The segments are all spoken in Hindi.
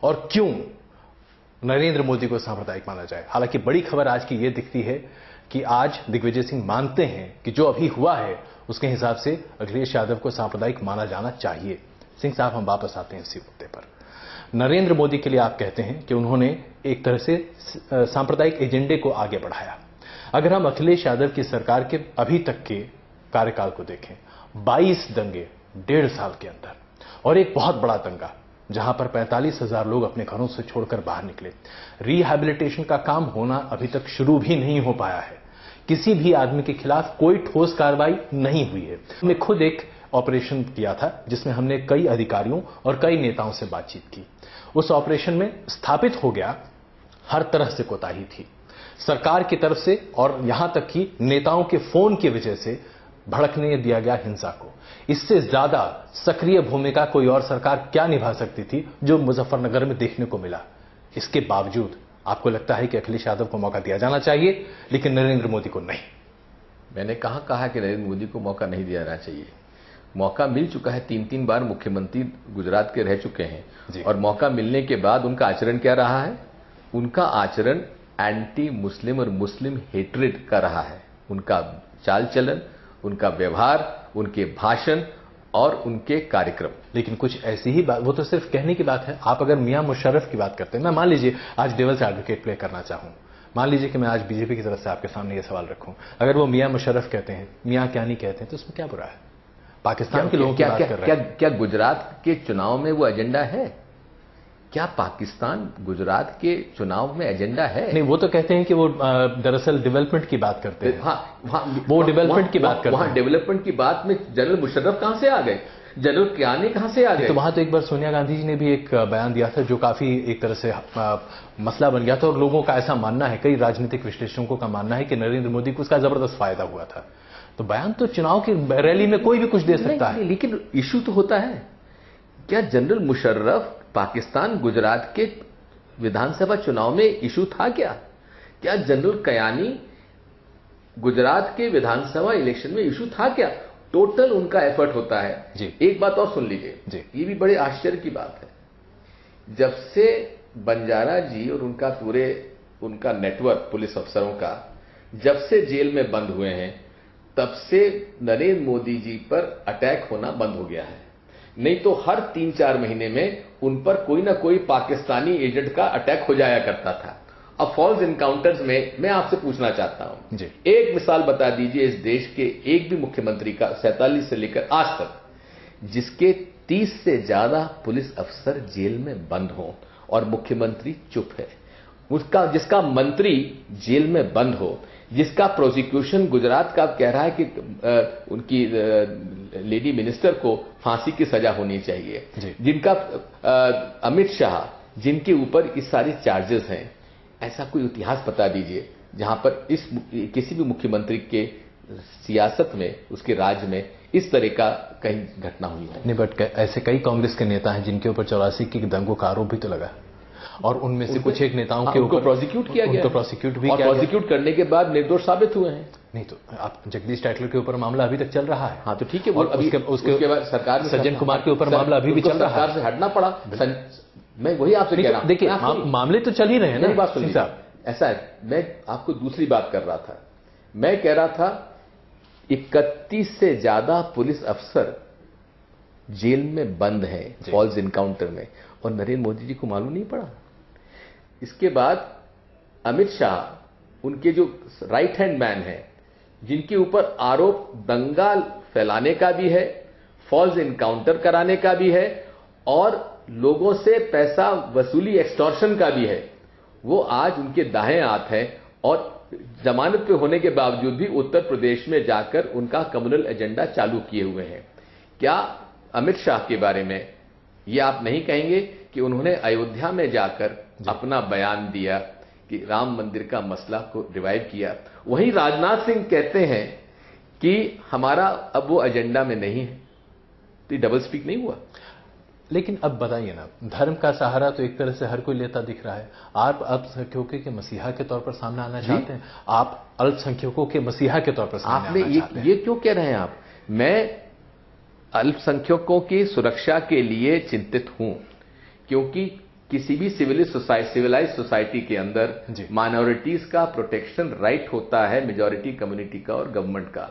और क्यों नरेंद्र मोदी को सांप्रदायिक माना जाए। हालांकि बड़ी खबर आज की यह दिखती है कि आज दिग्विजय सिंह मानते हैं कि जो अभी हुआ है उसके हिसाब से अखिलेश यादव को सांप्रदायिक माना जाना चाहिए। सिंह साहब, हम वापस आते हैं इसी मुद्दे पर। नरेंद्र मोदी के लिए आप कहते हैं कि उन्होंने एक तरह से सांप्रदायिक एजेंडे को आगे बढ़ाया। अगर हम अखिलेश यादव की सरकार के अभी तक के कार्यकाल को देखें, 22 दंगे 1.5 साल के अंदर, और एक बहुत बड़ा दंगा जहां पर 45,000 लोग अपने घरों से छोड़कर बाहर निकले। रिहैबिलिटेशन का काम होना अभी तक शुरू भी नहीं हो पाया है। किसी भी आदमी के खिलाफ कोई ठोस कार्रवाई नहीं हुई है। हमने खुद एक ऑपरेशन किया था जिसमें हमने कई अधिकारियों और कई नेताओं से बातचीत की। उस ऑपरेशन में स्थापित हो गया हर तरह से कोताही थी सरकार की तरफ से, और यहां तक कि नेताओं के फोन की वजह से भड़कने दिया गया हिंसा को। इससे ज्यादा सक्रिय भूमिका कोई और सरकार क्या निभा सकती थी जो मुजफ्फरनगर में देखने को मिला। इसके बावजूद आपको लगता है कि अखिलेश यादव को मौका दिया जाना चाहिए लेकिन नरेंद्र मोदी को नहीं। मैंने कहा कि नरेंद्र मोदी को मौका नहीं दिया जाना चाहिए। मौका मिल चुका है, 3 बार मुख्यमंत्री गुजरात के रह चुके हैं, और मौका मिलने के बाद उनका आचरण क्या रहा है? उनका आचरण एंटी मुस्लिम और मुस्लिम हेट्रेड का रहा है। उनका चाल चलन, उनका व्यवहार, उनके भाषण और उनके कार्यक्रम। लेकिन कुछ ऐसी ही बात, वो तो सिर्फ कहने की बात है। आप अगर मियां मुशर्रफ की बात करते हैं, मैं मान लीजिए आज डेविल से एडवोकेट प्ले करना चाहूं, मान लीजिए कि मैं आज बीजेपी की तरफ से आपके सामने ये सवाल रखूं, अगर वो मियां मुशर्रफ कहते हैं, मियां क्या नहीं कहते हैं, तो उसमें क्या बुरा है? पाकिस्तान के लोगों की बात कर रहे हैं। क्या गुजरात के चुनाव में वो एजेंडा है? क्या पाकिस्तान गुजरात के चुनाव में एजेंडा है? नहीं, वो तो कहते हैं कि वो दरअसल डेवलपमेंट की बात करते हैं। वो डेवलपमेंट की बात करते हैं। वहां डेवलपमेंट की बात में जनरल मुशर्रफ कहां से आ गए? जनरल कियानी कहां से आ गए? तो वहां तो एक बार सोनिया गांधी जी ने भी एक बयान दिया था जो काफी एक तरह से मसला बन गया था, और लोगों का ऐसा मानना है, कई राजनीतिक विश्लेषकों का मानना है कि नरेंद्र मोदी को उसका जबरदस्त फायदा हुआ था। तो बयान तो चुनाव की रैली में कोई भी कुछ दे सकता है। लेकिन इशू तो होता है, क्या जनरल मुशर्रफ पाकिस्तान गुजरात के विधानसभा चुनाव में इशू था? क्या जनरल कयानी गुजरात के विधानसभा इलेक्शन में इशू था? क्या टोटल उनका एफर्ट होता है जी। एक बात और सुन लीजिए, ये भी बड़े आश्चर्य की बात है। जब से बंजारा जी और उनका नेटवर्क पुलिस अफसरों का जब से जेल में बंद हुए हैं, तब से नरेंद्र मोदी जी पर अटैक होना बंद हो गया है। नहीं तो हर 3-4 महीने में उन पर कोई ना कोई पाकिस्तानी एजेंट का अटैक हो जाया करता था। अब फॉल्स इनकाउंटर्स में मैं आपसे पूछना चाहता हूं, एक मिसाल बता दीजिए इस देश के एक भी मुख्यमंत्री का 47 से लेकर आज तक जिसके 30 से ज्यादा पुलिस अफसर जेल में बंद हों और मुख्यमंत्री चुप है। जिसका मंत्री जेल में बंद हो, जिसका प्रोसिक्यूशन गुजरात का कह रहा है कि उनकी लेडी मिनिस्टर को फांसी की सजा होनी चाहिए, जिनका अमित शाह जिनके ऊपर इस सारे चार्जेस हैं, ऐसा कोई इतिहास बता दीजिए जहां पर किसी भी मुख्यमंत्री के सियासत में, उसके राज्य में इस तरह का कहीं घटना हुई है? नहीं, बट ऐसे कई कांग्रेस के नेता हैं जिनके ऊपर 84 की दंगों का आरोप भी तो लगा, और उनमें से कुछ एक नेताओं के ऊपर प्रोसिक्यूट किया गया, प्रोसिक्यूट भी और किया प्रोसिक्यूट करने के बाद निर्दोष साबित हुए हैं। नहीं तो आप जगदीश टाइटलर के ऊपर मामला अभी तक चल रहा है। हाँ तो ठीक है, और उसके बाद सरकार सज्जन कुमार के ऊपर मामला अभी भी चल रहा है, सरकार से हटना पड़ा। मैं वही आपसे कह रहा हूं, देखिए मामले तो चल ही रहे हैं ना। बात सुनिए साहब, ऐसा है, मैं आपको दूसरी बात कर रहा था। मैं कह रहा था 31 से ज्यादा पुलिस अफसर जेल में बंद हैं फॉल्स इनकाउंटर में, और नरेंद्र मोदी जी को मालूम नहीं पड़ा। इसके बाद अमित शाह उनके जो राइट हैंड मैन हैं, जिनके ऊपर आरोप दंगा फैलाने का भी है, फॉल्स इनकाउंटर कराने का भी है, और लोगों से पैसा वसूली एक्सटॉर्शन का भी है, वो आज उनके दाएं हाथ हैं, और जमानत पे होने के बावजूद भी उत्तर प्रदेश में जाकर उनका कम्युनल एजेंडा चालू किए हुए हैं। क्या अमित शाह के बारे में ये आप नहीं कहेंगे कि उन्होंने अयोध्या में जाकर अपना बयान दिया कि राम मंदिर का मसला को रिवाइव किया? वहीं राजनाथ सिंह कहते हैं कि हमारा अब वो एजेंडा में नहीं है। तो डबल स्पीक नहीं हुआ? लेकिन अब बताइए ना, धर्म का सहारा तो एक तरह से हर कोई लेता दिख रहा है। आप अल्पसंख्यकों के मसीहा के तौर पर सामने आना चाहते हैं, आप अल्पसंख्यकों के मसीहा के तौर पर सामने आना चाहते हैं। ये क्यों कह रहे हैं आप? मैं अल्पसंख्यकों की सुरक्षा के लिए चिंतित हूं, क्योंकि किसी भी सिविलाइज सोसाइटी के अंदर माइनॉरिटीज का प्रोटेक्शन राइट होता है मेजॉरिटी कम्युनिटी का और गवर्नमेंट का।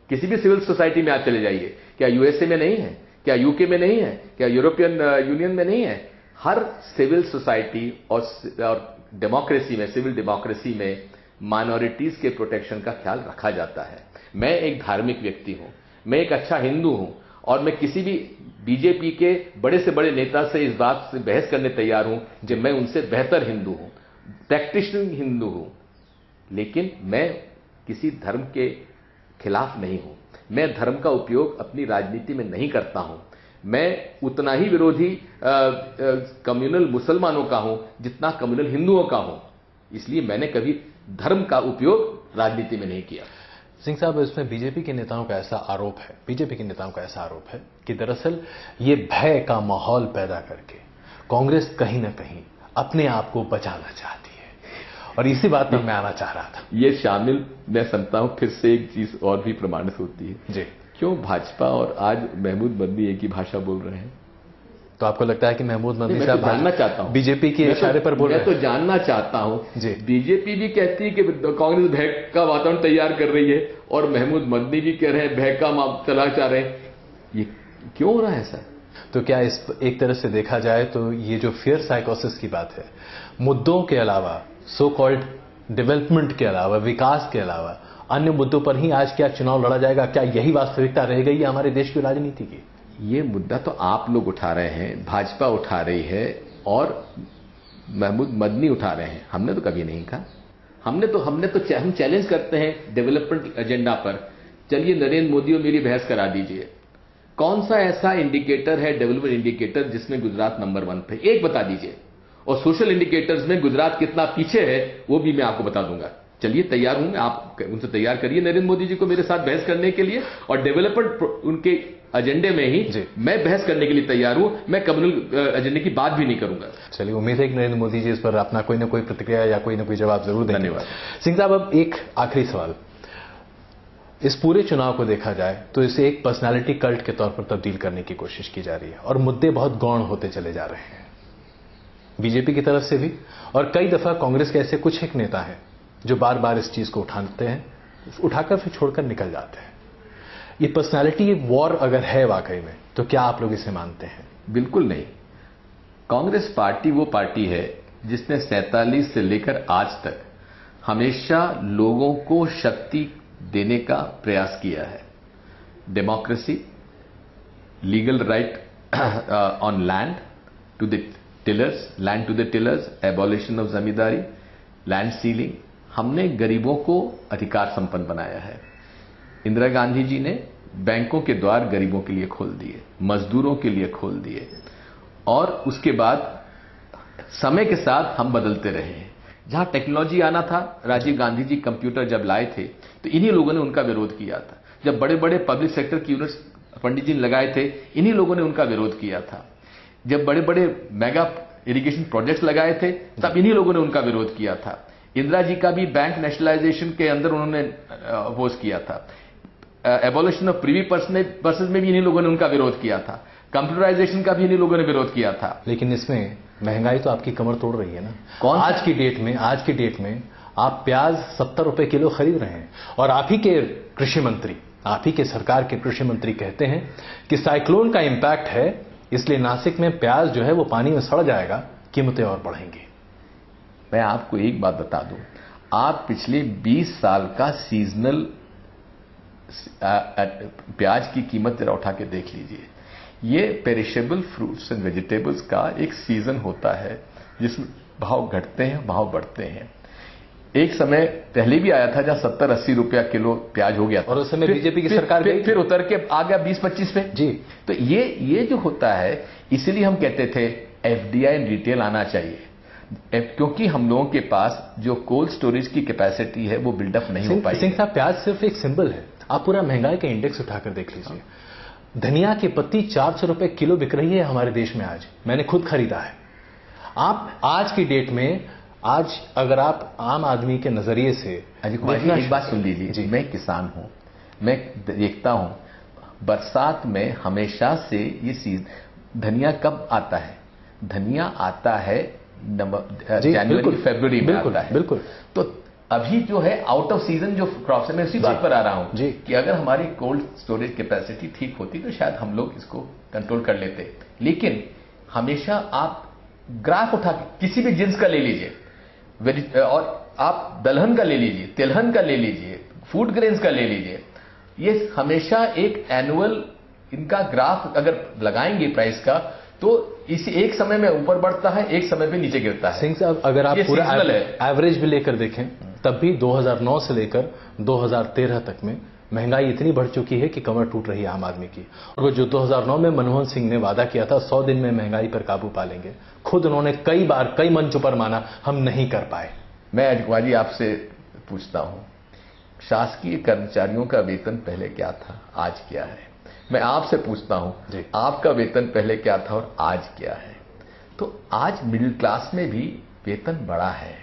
किसी भी सिविल सोसाइटी में आप चले जाइए, क्या यूएसए में नहीं है, क्या यूके में नहीं है, क्या यूरोपियन यूनियन में नहीं है? हर सिविल सोसाइटी और डेमोक्रेसी में, सिविल डेमोक्रेसी में माइनॉरिटीज के प्रोटेक्शन का ख्याल रखा जाता है। मैं एक धार्मिक व्यक्ति हूं, मैं एक अच्छा हिंदू हूं, और मैं किसी भी बीजेपी के बड़े से बड़े नेता से इस बात से बहस करने तैयार हूं कि मैं उनसे बेहतर हिंदू हूं, प्रैक्टिशनर हिंदू हूं, लेकिन मैं किसी धर्म के खिलाफ नहीं हूं। मैं धर्म का उपयोग अपनी राजनीति में नहीं करता हूं। मैं उतना ही विरोधी कम्युनल मुसलमानों का हूं जितना कम्युनल हिंदुओं का हूं। इसलिए मैंने कभी धर्म का उपयोग राजनीति में नहीं किया। सिंह साहब, इसमें बीजेपी के नेताओं का ऐसा आरोप है, बीजेपी के नेताओं का ऐसा आरोप है कि दरअसल ये भय का माहौल पैदा करके कांग्रेस कहीं ना कहीं अपने आप को बचाना चाहती है, और इसी बात पर मैं आना चाह रहा था। ये शामिल मैं समझता हूं, फिर से एक चीज और भी प्रमाणित होती है जी, क्यों भाजपा और आज महमूद मदनी एक ही भाषा बोल रहे हैं? तो आपको लगता है कि महमूद मदनी साहब जानना चाहता हूं, बीजेपी के इशारे पर बोल रहे हैं? मैं तो जानना चाहता हूं। जी, बीजेपी भी कहती है कि कांग्रेस भय का वातावरण तैयार कर रही है, और महमूद मदनी भी कह रहे हैं भय का चला चाह रहे हैं। ये क्यों हो रहा है ऐसा? तो क्या इस एक तरह से देखा जाए तो ये जो फियर साइकोसिस की बात है, मुद्दों के अलावा, सो कॉल्ड डेवलपमेंट के अलावा, विकास के अलावा अन्य मुद्दों पर ही आज क्या चुनाव लड़ा जाएगा? क्या यही वास्तविकता रह गई है हमारे देश की राजनीति की? ये मुद्दा तो आप लोग उठा रहे हैं, भाजपा उठा रही है और महमूद मदनी उठा रहे हैं। हमने तो कभी नहीं कहा। हम चैलेंज करते हैं डेवलपमेंट एजेंडा पर। चलिए नरेंद्र मोदी और मेरी बहस करा दीजिए, कौन सा ऐसा इंडिकेटर है डेवलपमेंट इंडिकेटर जिसमें गुजरात नंबर 1 पे? एक बता दीजिए। और सोशल इंडिकेटर्स में गुजरात कितना पीछे है वो भी मैं आपको बता दूंगा। चलिए तैयार हूं मैं, आप उनसे तैयार करिए नरेंद्र मोदी जी को मेरे साथ बहस करने के लिए, और डेवलपमेंट उनके एजेंडे में ही मैं बहस करने के लिए तैयार हूं। मैं कम्युनल एजेंडे की बात भी नहीं करूंगा। चलिए, उम्मीद है कि नरेंद्र मोदी जी इस पर अपना कोई ना कोई प्रतिक्रिया या कोई ना कोई जवाब जरूर देंगे। धन्यवाद। सिंह साहब, अब एक आखिरी सवाल। इस पूरे चुनाव को देखा जाए तो इसे एक पर्सनालिटी कल्ट के तौर पर तब्दील करने की कोशिश की जा रही है, और मुद्दे बहुत गौण होते चले जा रहे हैं बीजेपी की तरफ से भी, और कई दफा कांग्रेस के ऐसे कुछ एक नेता हैं जो बार बार इस चीज को उठाते हैं, उठाकर फिर छोड़कर निकल जाते हैं। ये पर्सनालिटी वॉर अगर है वाकई में, तो क्या आप लोग इसे मानते हैं? बिल्कुल नहीं। कांग्रेस पार्टी वो पार्टी है जिसने 47 से लेकर आज तक हमेशा लोगों को शक्ति देने का प्रयास किया है। Democracy, legal right on land to the tillers, land to the tillers, abolition of zamindari, land ceiling. हमने गरीबों को अधिकार संपन्न बनाया है। इंदिरा गांधी जी ने बैंकों के द्वार गरीबों के लिए खोल दिए, मजदूरों के लिए खोल दिए, और उसके बाद समय के साथ हम बदलते रहे हैं। जहां टेक्नोलॉजी आना था, राजीव गांधी जी कंप्यूटर जब लाए थे तो इन्हीं लोगों ने उनका विरोध किया था। जब बड़े बड़े पब्लिक सेक्टर की यूनिट्स पंडित जी ने लगाए थे, इन्हीं लोगों ने उनका विरोध किया था। जब बड़े बड़े मेगा इरिगेशन प्रोजेक्ट्स लगाए थे, तब इन्हीं लोगों ने उनका विरोध किया था। इंदिरा जी का भी बैंक नेशनलाइजेशन के अंदर उन्होंने अपोज किया था। एबॉलिशन ऑफ प्रीवी पर्सेस में भी इन्हीं लोगों ने उनका विरोध किया था। कंप्यूटराइजेशन का भी इन्हीं लोगों ने विरोध किया था। लेकिन इसमें महंगाई तो आपकी कमर तोड़ रही है ना। आज की डेट में आप प्याज 70 रुपए किलो खरीद रहे हैं, और आप ही के कृषि मंत्री, आप ही के सरकार के कृषि मंत्री कहते हैं कि साइक्लोन का इंपैक्ट है, इसलिए नासिक में प्याज जो है वो पानी में सड़ जाएगा, कीमतें और बढ़ेंगी। मैं आपको एक बात बता दूं, आप पिछले 20 साल का सीजनल प्याज की कीमत जरा उठा के देख लीजिए। ये पेरिशेबल फ्रूट्स एंड वेजिटेबल्स का एक सीजन होता है जिसमें भाव घटते हैं, भाव बढ़ते हैं। एक समय पहले भी आया था जहां 70-80 रुपया किलो प्याज हो गया था, और उस समय बीजेपी की सरकार फिर उतर के आ गया 20-25 पे जी। तो ये जो होता है, इसीलिए हम कहते थे एफडीआई रिटेल आना चाहिए, क्योंकि हम लोगों के पास जो कोल्ड स्टोरेज की कैपेसिटी है वो बिल्डअप नहीं हो पाई। सिंह साहब, प्याज सिर्फ एक सिंबल है। आप पूरा महंगाई का इंडेक्स उठाकर देख लीजिए। धनिया की पत्ती 400 रुपए किलो बिक रही है हमारे देश में आज। मैंने खुद खरीदा है। आप आज की डेट में, आज अगर आप आम आदमी के नजरिए से एक बात सुन लीजिए, मैं किसान हूं, मैं देखता हूं बरसात में हमेशा से ये धनिया कब आता है? धनिया आता है जनवरी फरवरी में आता है। बिल्कुल। तो अभी जो है आउट ऑफ सीजन जो क्रॉप्स है, मैं उसी बात पर आ रहा हूं कि अगर हमारी कोल्ड स्टोरेज कैपेसिटी ठीक होती तो शायद हम लोग इसको कंट्रोल कर लेते। लेकिन हमेशा आप ग्राफ उठा के किसी भी जिन्स का ले लीजिए, और आप दलहन का ले लीजिए, तिलहन का ले लीजिए, फूड ग्रेन्स का ले लीजिए, ये हमेशा एक एनुअल इनका ग्राफ अगर लगाएंगे प्राइस का, तो इसी एक समय में ऊपर बढ़ता है, एक समय पे नीचे गिरता है। सिंह साहब, अगर आप पूरा एवरेज भी लेकर देखें तब भी 2009 से लेकर 2013 तक में महंगाई इतनी बढ़ चुकी है कि कमर टूट रही है आम आदमी की। और जो 2009 में मनमोहन सिंह ने वादा किया था 100 दिन में महंगाई पर काबू पा लेंगे, खुद उन्होंने कई बार कई मंचों पर माना हम नहीं कर पाए। मैं अजय कुमार जी आपसे पूछता हूं, शासकीय कर्मचारियों का वेतन पहले क्या था, आज क्या है? मैं आपसे पूछता हूं, आपका वेतन पहले क्या था और आज क्या है? तो आज मिडिल क्लास में भी वेतन बढ़ा है,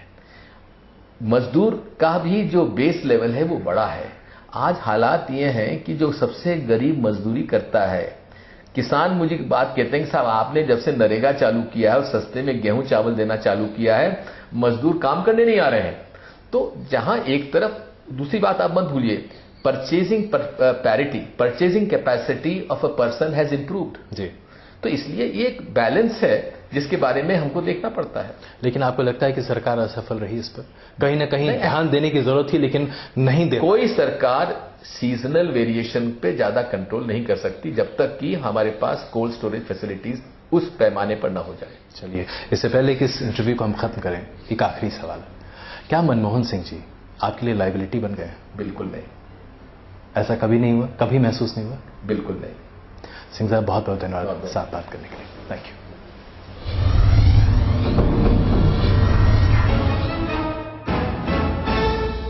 मजदूर का भी जो बेस लेवल है वो बड़ा है। आज हालात ये हैं कि जो सबसे गरीब मजदूरी करता है, किसान मुझे बात कहते हैं कि साहब आपने जब से नरेगा चालू किया है और सस्ते में गेहूं चावल देना चालू किया है, मजदूर काम करने नहीं आ रहे हैं। तो जहां एक तरफ, दूसरी बात आप मत भूलिए, purchasing parity, purchasing capacity of a person has improved जी। तो इसलिए ये एक बैलेंस है जिसके बारे में हमको देखना पड़ता है। लेकिन आपको लगता है कि सरकार असफल रही इस पर? कहीं ना कहीं ध्यान देने की जरूरत थी लेकिन नहीं दे। कोई सरकार सीजनल वेरिएशन पे ज्यादा कंट्रोल नहीं कर सकती जब तक कि हमारे पास कोल्ड स्टोरेज फैसिलिटीज उस पैमाने पर ना हो जाए। चलिए, इससे पहले कि इस इंटरव्यू को हम खत्म करें, एक आखिरी सवाल, क्या मनमोहन सिंह जी आपके लिए लायबिलिटी बन गए? बिल्कुल नहीं। ऐसा कभी नहीं हुआ? कभी महसूस नहीं हुआ? बिल्कुल नहीं। सिंह साहब बहुत बहुत धन्यवाद साथ बात करने के लिए। Thank you.